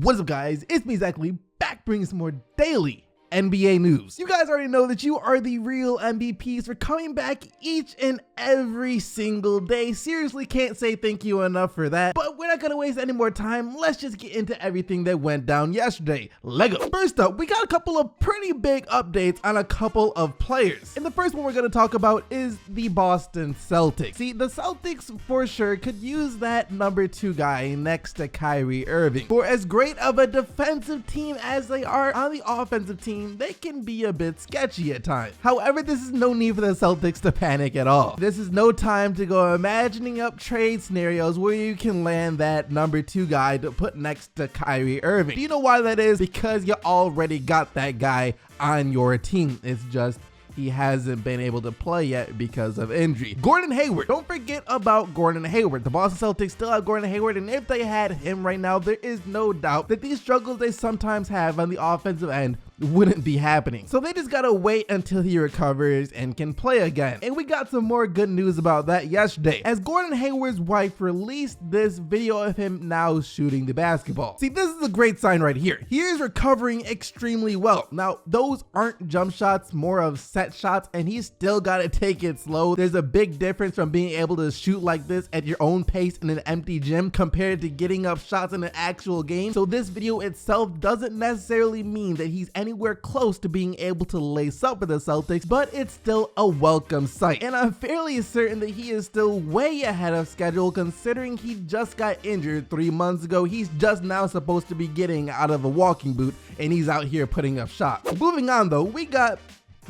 What is up, guys? It's me, Exactly, back bringing some more daily NBA news. You guys already know that you are the real MVPs for coming back each and every single day. Seriously, can't say thank you enough for that. But we're not gonna waste any more time. Let's just get into everything that went down yesterday. Lego. First up, we got a couple of pretty big updates on a couple of players. And the first one we're gonna talk about is the Boston Celtics. See, the Celtics for sure could use that number 2 guy next to Kyrie Irving. For as great of a defensive team as they are on the offensive team, they can be a bit sketchy at times. However, this is no need for the Celtics to panic at all. This is no time to go imagining up trade scenarios where you can land that number 2 guy to put next to Kyrie Irving. Do you know why that is? Because you already got that guy on your team. It's just he hasn't been able to play yet because of injury. Gordon Hayward. Don't forget about Gordon Hayward. The Boston Celtics still have Gordon Hayward, and if they had him right now, there is no doubt that these struggles they sometimes have on the offensive end wouldn't be happening. So they just gotta wait until he recovers and can play again. And we got some more good news about that yesterday, as Gordon Hayward's wife released this video of him now shooting the basketball. See, this is a great sign right here. He is recovering extremely well. Now, those aren't jump shots, more of set shots, and he's still gotta take it slow. There's a big difference from being able to shoot like this at your own pace in an empty gym compared to getting up shots in an actual game. So this video itself doesn't necessarily mean that he's anywhere close to being able to lace up with the Celtics, but it's still a welcome sight. And I'm fairly certain that he is still way ahead of schedule, considering he just got injured 3 months ago. He's just now supposed to be getting out of a walking boot, and he's out here putting up shots. Moving on though, we got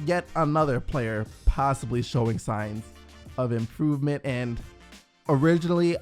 yet another player possibly showing signs of improvement, and originally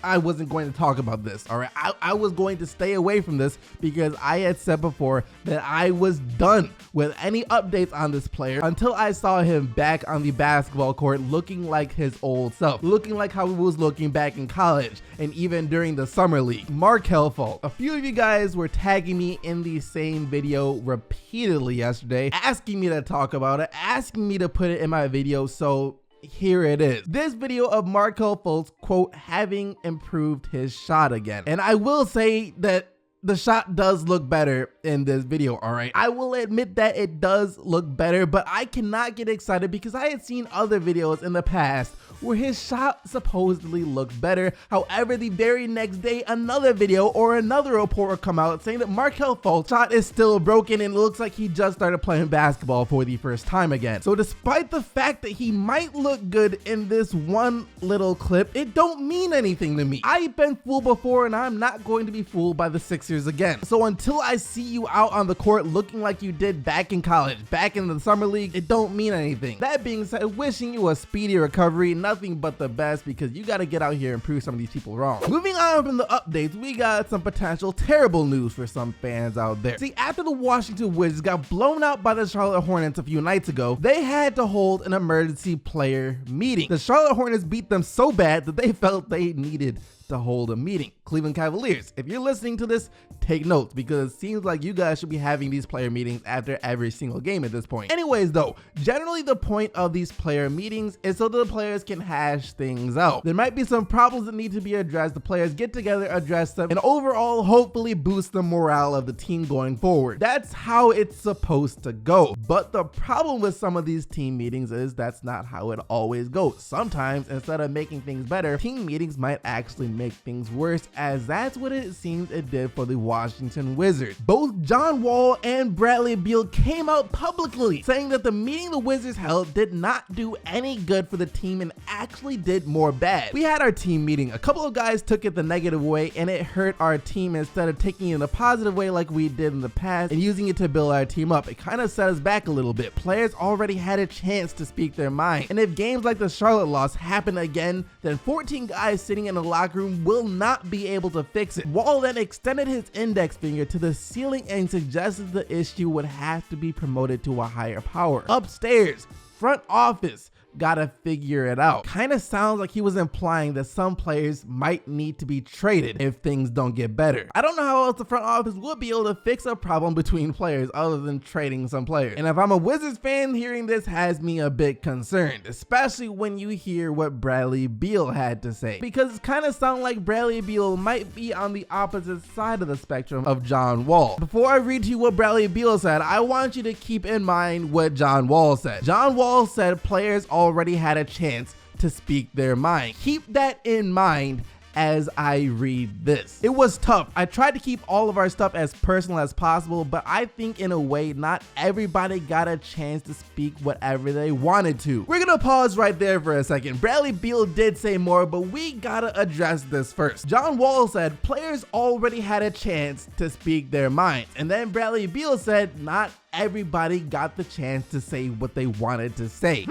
I wasn't going to talk about this, all right? I was going to stay away from this because I had said before that I was done with any updates on this player until I saw him back on the basketball court looking like his old self, looking like how he was looking back in college and even during the summer league. Markelle Fultz. A few of you guys were tagging me in the same video repeatedly yesterday, asking me to talk about it, asking me to put it in my video, so here it is. This video of Markelle Fultz, quote, having improved his shot again. And I will say that the shot does look better in this video, all right? I will admit that it does look better, but I cannot get excited because I had seen other videos in the past where his shot supposedly looked better. However, the very next day, another video or another report will come out saying that Markelle Fultz shot is still broken and it looks like he just started playing basketball for the first time again. So despite the fact that he might look good in this one little clip, it don't mean anything to me. I've been fooled before and I'm not going to be fooled by the Sixers again. So until I see you out on the court looking like you did back in college, back in the summer league, it don't mean anything. That being said, wishing you a speedy recovery, nothing but the best, because you got to get out here and prove some of these people wrong. Moving on from the updates, we got some potential terrible news for some fans out there. See, after the Washington Wizards got blown out by the Charlotte Hornets a few nights ago, they had to hold an emergency player meeting. The Charlotte Hornets beat them so bad that they felt they needed to hold a meeting. Cleveland Cavaliers, if you're listening to this, take notes, because it seems like you guys should be having these player meetings after every single game at this point. Anyways though, generally the point of these player meetings is so the players can hash things out. There might be some problems that need to be addressed. The players get together, address them, and overall hopefully boost the morale of the team going forward. That's how it's supposed to go. But the problem with some of these team meetings is that's not how it always goes. Sometimes instead of making things better, team meetings might actually make things worse, as that's what it seems it did for the Washington Wizards. Both John Wall and Bradley Beal came out publicly saying that the meeting the Wizards held did not do any good for the team and actually did more bad. We had our team meeting. A couple of guys took it the negative way and it hurt our team instead of taking it in a positive way like we did in the past and using it to build our team up. It kind of set us back a little bit. Players already had a chance to speak their mind. And if games like the Charlotte loss happen again, then 14 guys sitting in the locker room will not be able to fix it. Wall then extended his index finger to the ceiling and suggested the issue would have to be promoted to a higher power. Upstairs, front office, gotta figure it out. Kind of sounds like he was implying that some players might need to be traded if things don't get better. I don't know how else the front office would be able to fix a problem between players other than trading some players. And if I'm a Wizards fan, hearing this has me a bit concerned, especially when you hear what Bradley Beal had to say, because it kind of sounds like Bradley Beal might be on the opposite side of the spectrum of John Wall. Before I read to you what Bradley Beal said, I want you to keep in mind what John Wall said. John Wall said players already had a chance to speak their mind. Keep that in mind as I read this. It was tough. I tried to keep all of our stuff as personal as possible, but I think in a way not everybody got a chance to speak whatever they wanted to. We're gonna pause right there for a second. Bradley Beal did say more, but we gotta address this first. John Wall said players already had a chance to speak their minds, and then Bradley Beal said not everybody got the chance to say what they wanted to say.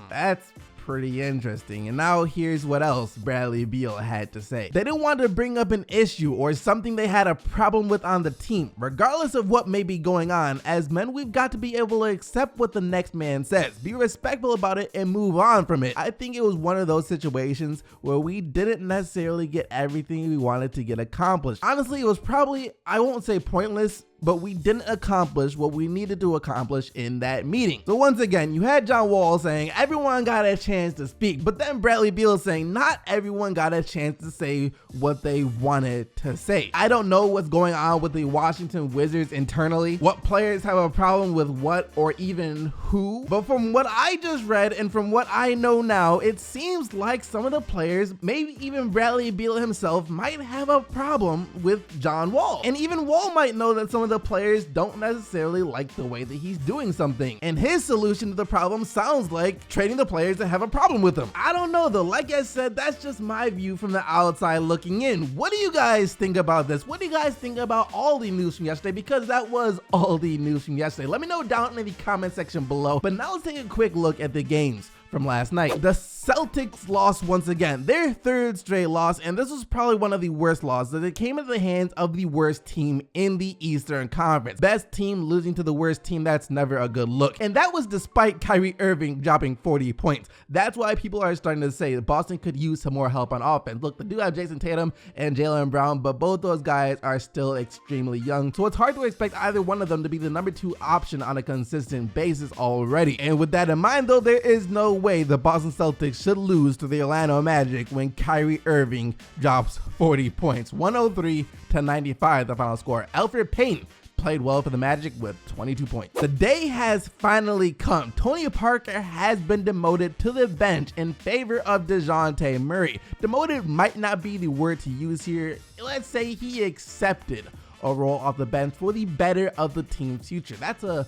That's pretty interesting. And now here's what else Bradley Beal had to say. They didn't want to bring up an issue or something they had a problem with on the team. Regardless of what may be going on, as men, we've got to be able to accept what the next man says, be respectful about it, and move on from it. I think it was one of those situations where we didn't necessarily get everything we wanted to get accomplished. Honestly, it was probably, I won't say pointless, but we didn't accomplish what we needed to accomplish in that meeting. So once again, you had John Wall saying everyone got a chance to speak, but then Bradley Beal saying not everyone got a chance to say what they wanted to say. I don't know what's going on with the Washington Wizards internally, what players have a problem with what or even who, but from what I just read and from what I know now, it seems like some of the players, maybe even Bradley Beal himself, might have a problem with John Wall. And even Wall might know that some of the players don't necessarily like the way that he's doing something, and his solution to the problem sounds like trading the players that have a problem with him. I don't know though, like I said, that's just my view from the outside looking in. What do you guys think about this? What do you guys think about all the news from yesterday? Because that was all the news from yesterday. Let me know down in the comment section below. But now let's take a quick look at the games from last night. The Celtics lost once again, their third straight loss, and this was probably one of the worst losses as it came into the hands of the worst team in the Eastern Conference. Best team losing to the worst team, that's never a good look. And that was despite Kyrie Irving dropping 40 points. That's why people are starting to say that Boston could use some more help on offense. Look, they do have Jason Tatum and Jaylen Brown, but both those guys are still extremely young, so it's hard to expect either one of them to be the number 2 option on a consistent basis already. And with that in mind though, there is no way the Boston Celtics should lose to the Orlando Magic when Kyrie Irving drops 40 points. 103-95 the final score. Elfrid Payton played well for the Magic with 22 points. The day has finally come. Tony Parker has been demoted to the bench in favor of DeJounte Murray. Demoted might not be the word to use here. Let's say he accepted a role off the bench for the better of the team's future. That's a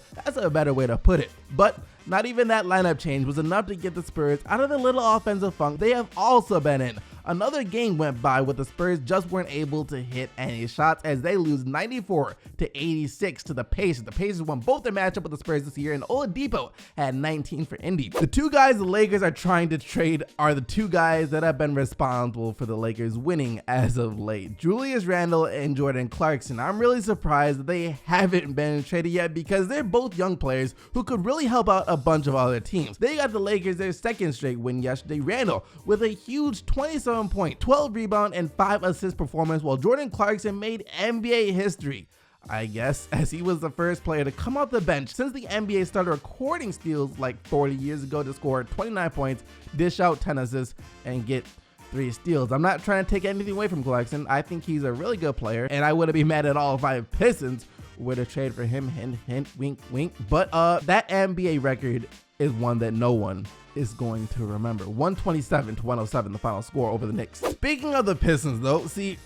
better way to put it. But not even that lineup change was enough to get the Spurs out of the little offensive funk they have also been in. Another game went by where the Spurs just weren't able to hit any shots as they lose 94-86 to the Pacers. The Pacers won both their matchup with the Spurs this year, and Oladipo had 19 for Indy. The two guys the Lakers are trying to trade are the two guys that have been responsible for the Lakers winning as of late, Julius Randle and Jordan Clarkson. I'm really surprised that they haven't been traded yet because they're both young players who could really help out a bunch of other teams. They got the Lakers their second straight win yesterday. Randle with a huge 27 point, 12 rebound, and 5 assist performance, while Jordan Clarkson made NBA history, I guess, as he was the first player to come off the bench since the NBA started recording steals like 40 years ago to score 29 points, dish out 10 assists, and get 3 steals. I'm not trying to take anything away from Clarkson. I think he's a really good player, and I wouldn't be mad at all if I Pistons were to trade for him, hint, hint, wink, wink. But that NBA record is one that no one is going to remember. 127-107 the final score over the Knicks. Speaking of the Pistons though, see,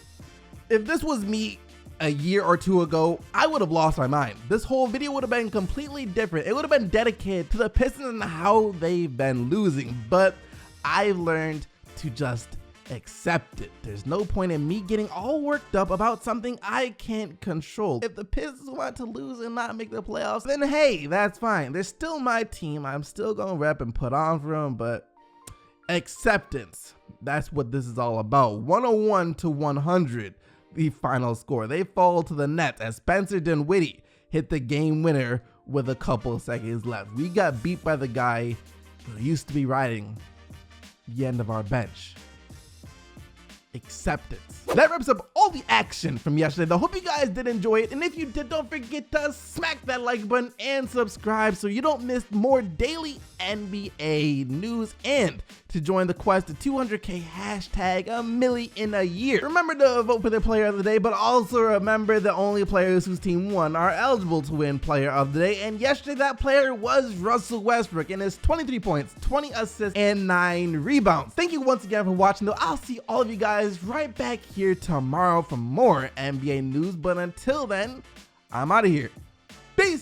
if this was me a year or two ago, I would have lost my mind. This whole video would have been completely different. It would have been dedicated to the Pistons and how they've been losing, but I've learned to just accept it. There's no point in me getting all worked up about something I can't control. If the Pistons want to lose and not make the playoffs, then hey, that's fine. They're still my team. I'm still gonna rep and put on for them, but acceptance, that's what this is all about. 101-100 the final score. They fall to the Nets as Spencer Dinwiddie hit the game winner with a couple seconds left. We got beat by the guy who used to be riding the end of our bench. Acceptance. That wraps up all the action from yesterday, though. Hope you guys did enjoy it, and if you did, don't forget to smack that like button and subscribe so you don't miss more daily NBA news, and to join the quest to 200K hashtag a milli in a year. Remember to vote for the player of the day, but also remember the only players whose team won are eligible to win player of the day, and yesterday that player was Russell Westbrook and his 23 points, 20 assists, and 9 rebounds. Thank you once again for watching, though. I'll see all of you guys right back here tomorrow for more NBA news, but until then, I'm out of here. Peace!